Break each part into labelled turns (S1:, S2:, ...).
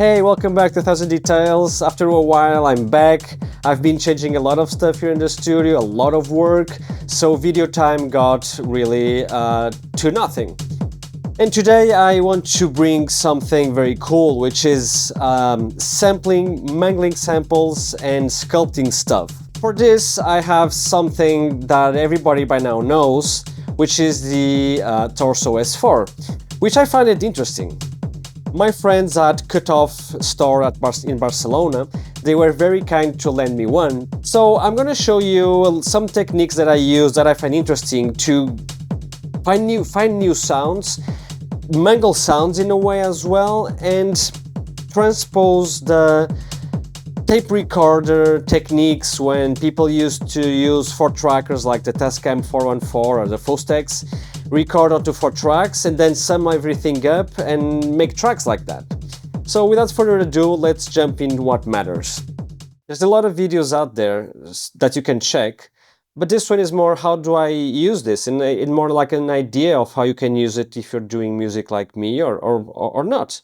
S1: Hey, welcome back to 1000 Details. After a while, I'm back. I've been changing a lot of stuff here in the studio, a lot of work, so video time got really to nothing. And today I want to bring something very cool, which is sampling, mangling samples and sculpting stuff. For this, I have something that everybody by now knows, which is the Torso S-4, which I find it interesting. My friends at Cutoff store in Barcelona, they were very kind to lend me one. So I'm gonna show you some techniques that I use that I find interesting to find new sounds, mangle sounds in a way as well, and transpose the tape recorder techniques when people used to use 4 trackers like the Tascam 414 or the Fostex, record onto 4 tracks and then sum everything up and make tracks like that. So without further ado, let's jump in what matters. There's a lot of videos out there that you can check, but this one is more how do I use this, and more like an idea of how you can use it if you're doing music like me or not.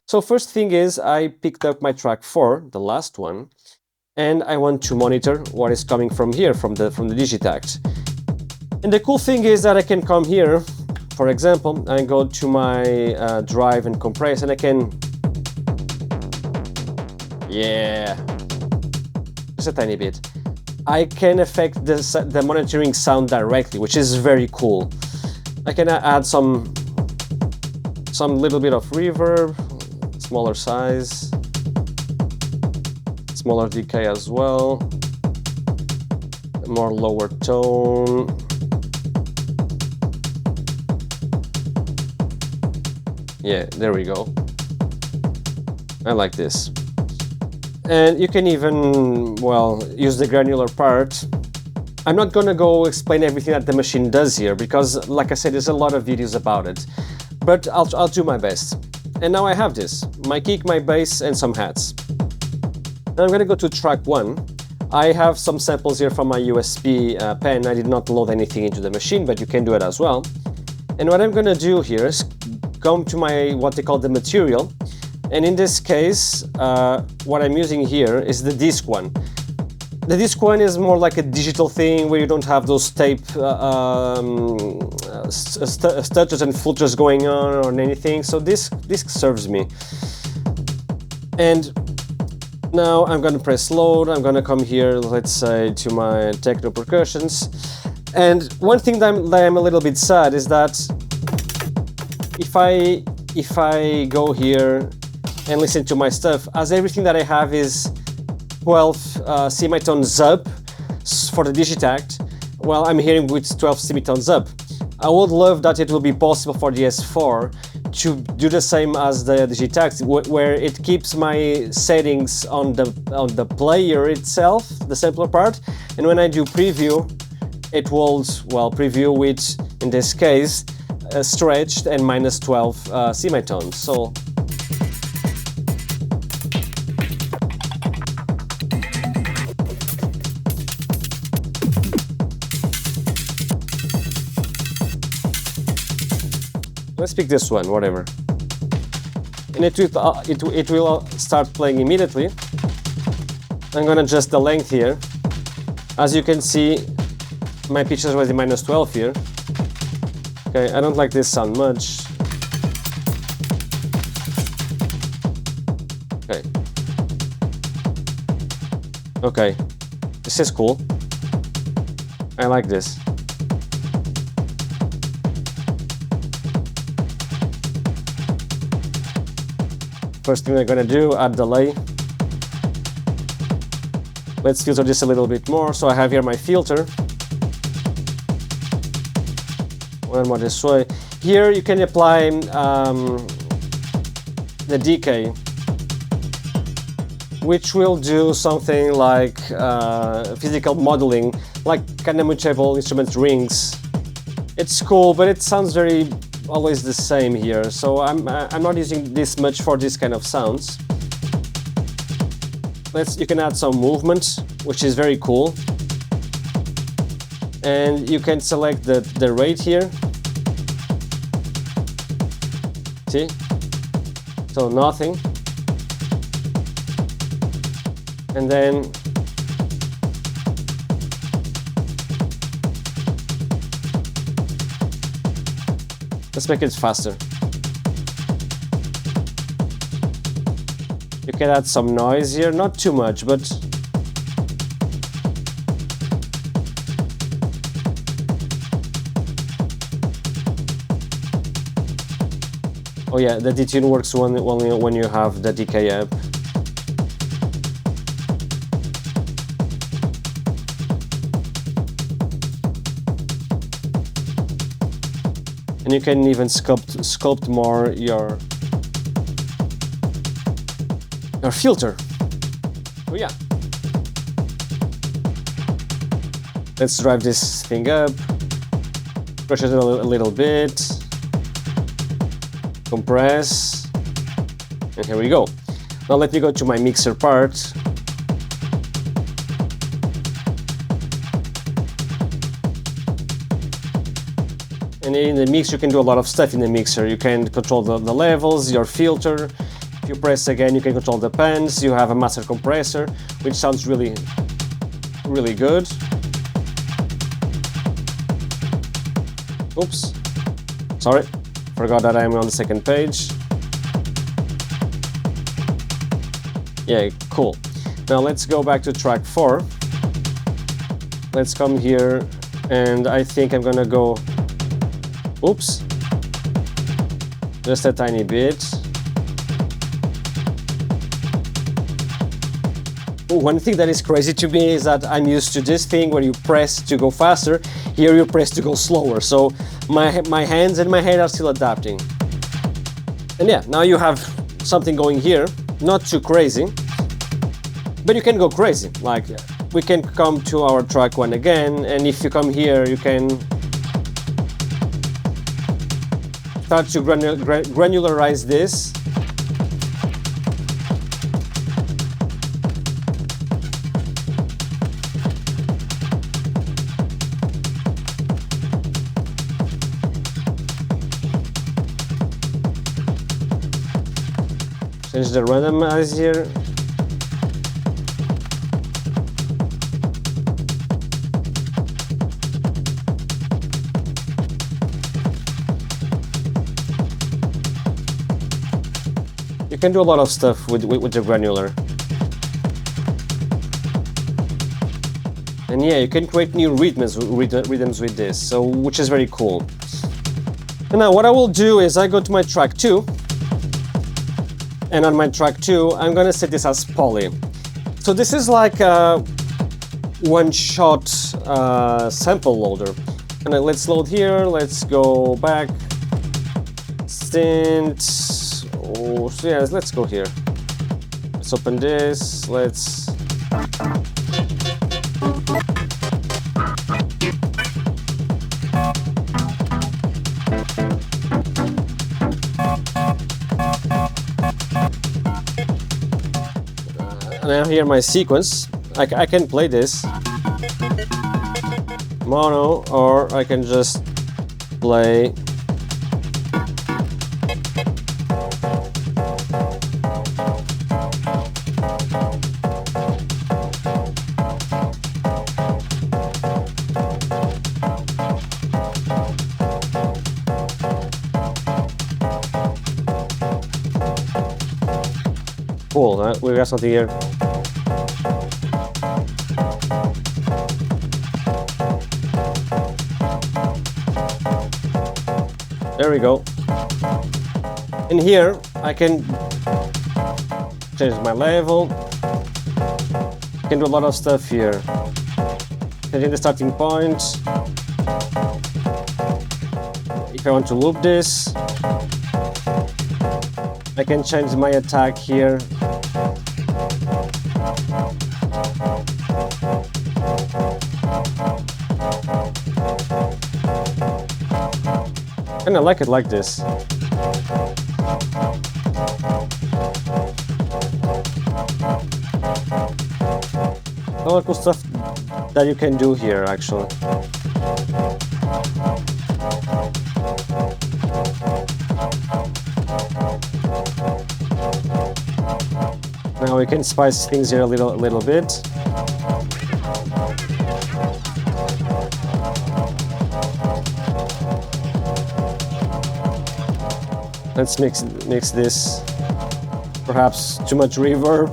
S1: So first thing is I picked up my track 4, the last one, and I want to monitor what is coming from here, from the Digitact. And the cool thing is that I can come here, for example, and go to my drive and compress, and I can, just a tiny bit. I can affect the monitoring sound directly, which is very cool. I can add some little bit of reverb, smaller size, smaller decay as well, more lower tone. Yeah, there we go. I like this. And you can even, well, use the granular part. I'm not gonna go explain everything that the machine does here because, like I said, there's a lot of videos about it. But I'll do my best. And now I have this, my kick, my bass, and some hats. Now I'm gonna go to track 1. I have some samples here from my USB pen. I did not load anything into the machine, but you can do it as well. And what I'm gonna do here is come to my, what they call the material. And in this case, what I'm using here is the disc one. The disc one is more like a digital thing where you don't have those tape stutters and filters going on or anything. So this serves me. And now I'm gonna press load. I'm gonna come here, let's say, to my Techno percussions. And one thing that I'm a little bit sad is that if I go here and listen to my stuff, as everything that I have is 12 semitones up for the Digitact, well, I'm hearing with 12 semitones up. I would love that it will be possible for the S4 to do the same as the Digitact, where it keeps my settings on the player itself, the sampler part, and when I do preview, it will, well, preview with, in this case, stretched and minus 12 semitones. So let's pick this one, whatever. And it will start playing immediately. I'm gonna adjust the length here. As you can see, my pitch is already minus 12 here. Okay, I don't like this sound much. Okay, this is cool. I like this. First thing I'm gonna do, add delay. Let's filter this a little bit more. So I have here my filter. One more this way. Here you can apply the decay, which will do something like physical modeling, like kind of mutable instrument rings. It's cool, but it sounds very always the same here, so I'm not using this much for this kind of sounds. You can add some movement, which is very cool, and you can select the rate here. See? So nothing. And then let's make it faster. You can add some noise here, not too much, but oh yeah, the detune works only when you have the decay up. And you can even sculpt more your filter. Oh yeah. Let's drive this thing up, brush it a little bit, compress, and here we go. Now let me go to my mixer part. And in the mix you can do a lot of stuff in the mixer. You can control the levels, your filter. If you press again, you can control the pans. You have a master compressor, which sounds really good. Oops, sorry, forgot that I'm on the second page. Yeah, cool. Now let's go back to track 4. Let's come here, and I think I'm gonna go, oops, just a tiny bit. One thing that is crazy to me is that I'm used to this thing where you press to go faster. Here you press to go slower. So my hands and my head are still adapting. And yeah, now you have something going here, not too crazy, but you can go crazy. Like we can come to our track 1 again, and if you come here, you can start to granularize this. Change the randomize here. You can do a lot of stuff with the granular. And yeah, you can create new rhythms with this, so which is very cool. And now what I will do is I go to my track 2. And on my track 2, I'm gonna set this as poly. So this is like a one-shot sample loader. And let's load here, let's go back. Synth, oh, so yeah, let's go here. Let's open this, let's... Now here my sequence, I can play this mono, or I can just play cool, huh? We got something here. There we go. And here I can change my level. I can do a lot of stuff here. Changing the starting point. If I want to loop this, I can change my attack here. And I like it like this. A lot of cool stuff that you can do here, actually. Now we can spice things here a little bit. Let's mix this. Perhaps too much reverb.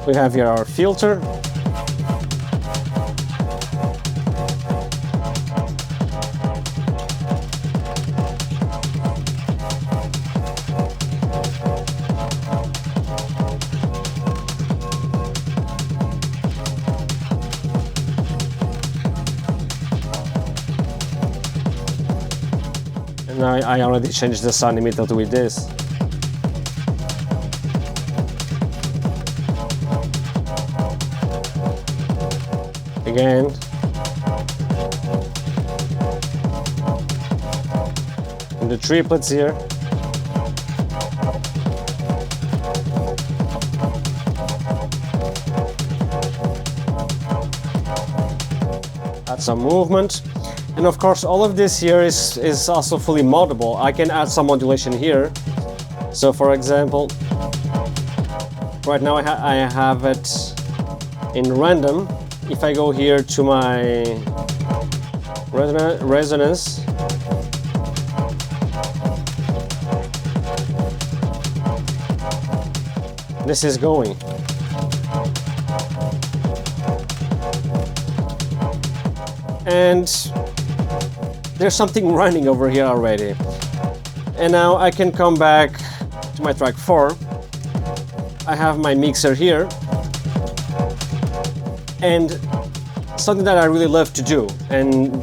S1: We have here our filter. And I already changed the sound emitter with this. Again. And the triplets here. Add some movement. And of course all of this here is also fully moddable. I can add some modulation here. So for example, right now I have it in random. If I go here to my resonance, this is going. And there's something running over here already. And now I can come back to my track 4. I have my mixer here. And something that I really love to do, and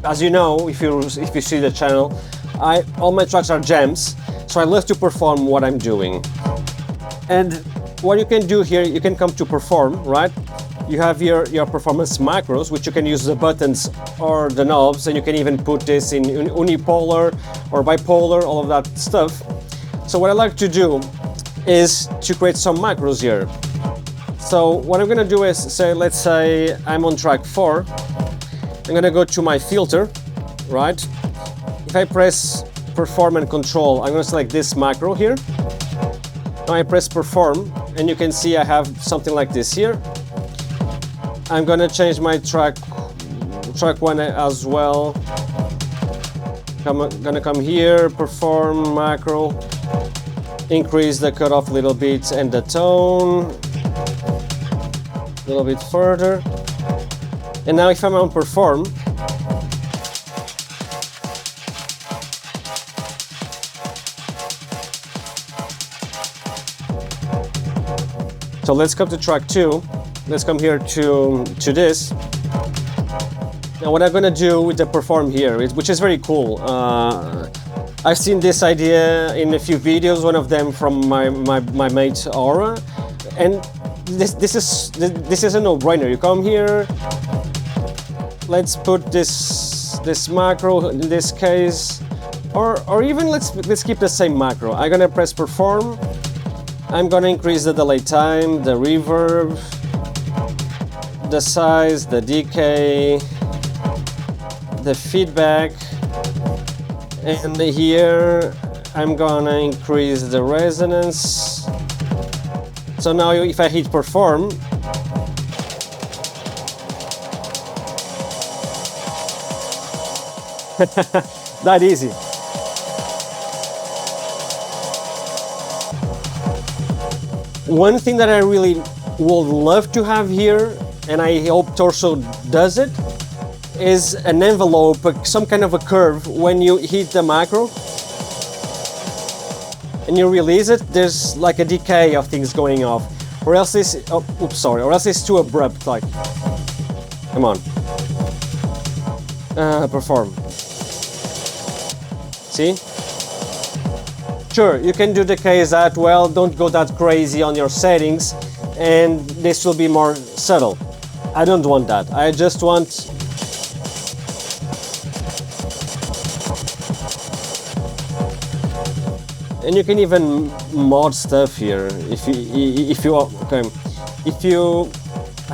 S1: as you know, if you see the channel, all my tracks are jams, so I love to perform what I'm doing. And what you can do here, you can come to perform, right? You have your performance macros, which you can use the buttons or the knobs, and you can even put this in unipolar or bipolar, all of that stuff. So what I like to do is to create some macros here. So what I'm gonna do is say, let's say I'm on track 4. I'm gonna go to my filter, right? If I press perform and control, I'm gonna select this macro here. Now I press perform, and you can see I have something like this here. I'm gonna change my track 1 as well. Gonna come here, perform macro, increase the cutoff a little bit and the tone. A little bit further, and now if I'm on perform, so let's come to track 2. Let's come here to this. Now what I'm gonna do with the perform here, which is very cool. I've seen this idea in a few videos, one of them from my mate Aura, and this is a no-brainer. You come here, let's put this macro in this case, or even let's keep the same macro. I'm gonna press perform. I'm gonna increase the delay time, the reverb, the size, the decay, the feedback, and here I'm gonna increase the resonance. So now if I hit perform, that easy. One thing that I really would love to have here, and I hope Torso does it, is an envelope, some kind of a curve when you hit the macro and you release it. There's like a decay of things going off, or else or else it's too abrupt. Like, come on, perform. See? Sure, you can do decays that well. Don't go that crazy on your settings, and this will be more subtle. I don't want that. I just want and you can even mod stuff here if you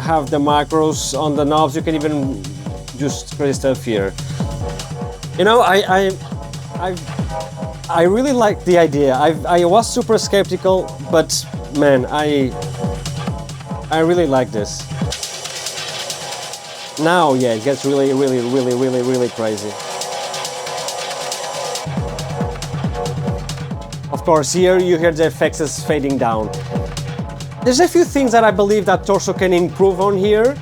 S1: have the macros on the knobs. You can even just crazy stuff here. You know, I really like the idea. I was super skeptical, but man, I really like this. Now, yeah, it gets really crazy. Of course, here you hear the effects is fading down. There's a few things that I believe that Torso can improve on here,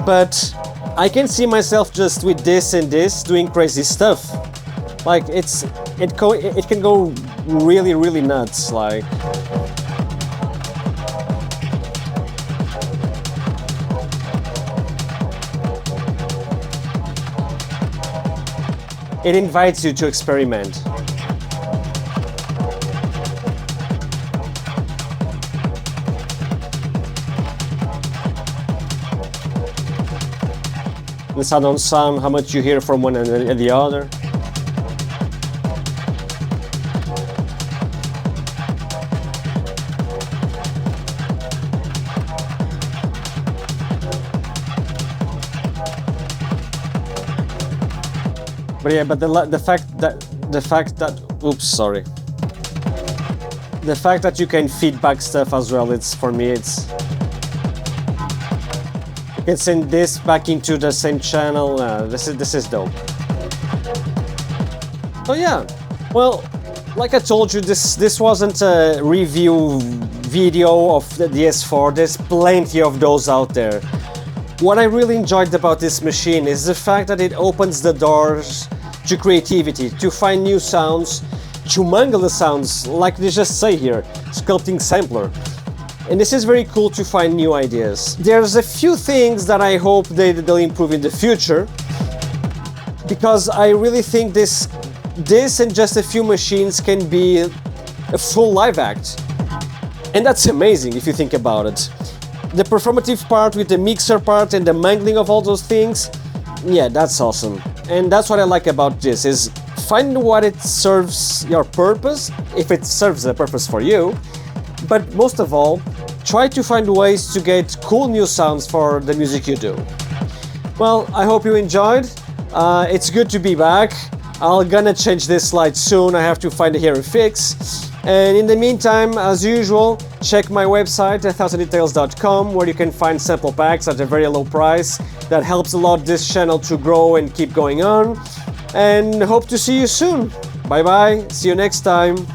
S1: but I can see myself just with this and this doing crazy stuff. Like it can go really nuts. Like it invites you to experiment. Let's add on some, how much you hear from one and the other. But yeah, but the fact that oops, sorry. The fact that you can feedback stuff as well, for me it's you can send this back into the same channel. This is dope. So yeah, well, like I told you, this wasn't a review video of the S4. There's plenty of those out there. What I really enjoyed about this machine is the fact that it opens the doors to creativity, to find new sounds, to mangle the sounds, like they just say here, sculpting sampler. And this is very cool to find new ideas. There's a few things that I hope they'll improve in the future, because I really think this and just a few machines can be a full live act. And that's amazing if you think about it. The performative part with the mixer part and the mangling of all those things, yeah, that's awesome. And that's what I like about this, is find what it serves your purpose, if it serves a purpose for you, but most of all, try to find ways to get cool new sounds for the music you do. Well, I hope you enjoyed. It's good to be back. I'm gonna change this slide soon. I have to find here a fix. And in the meantime, as usual, check my website, 1000details.com, where you can find sample packs at a very low price. That helps a lot this channel to grow and keep going on. And hope to see you soon. Bye bye, see you next time.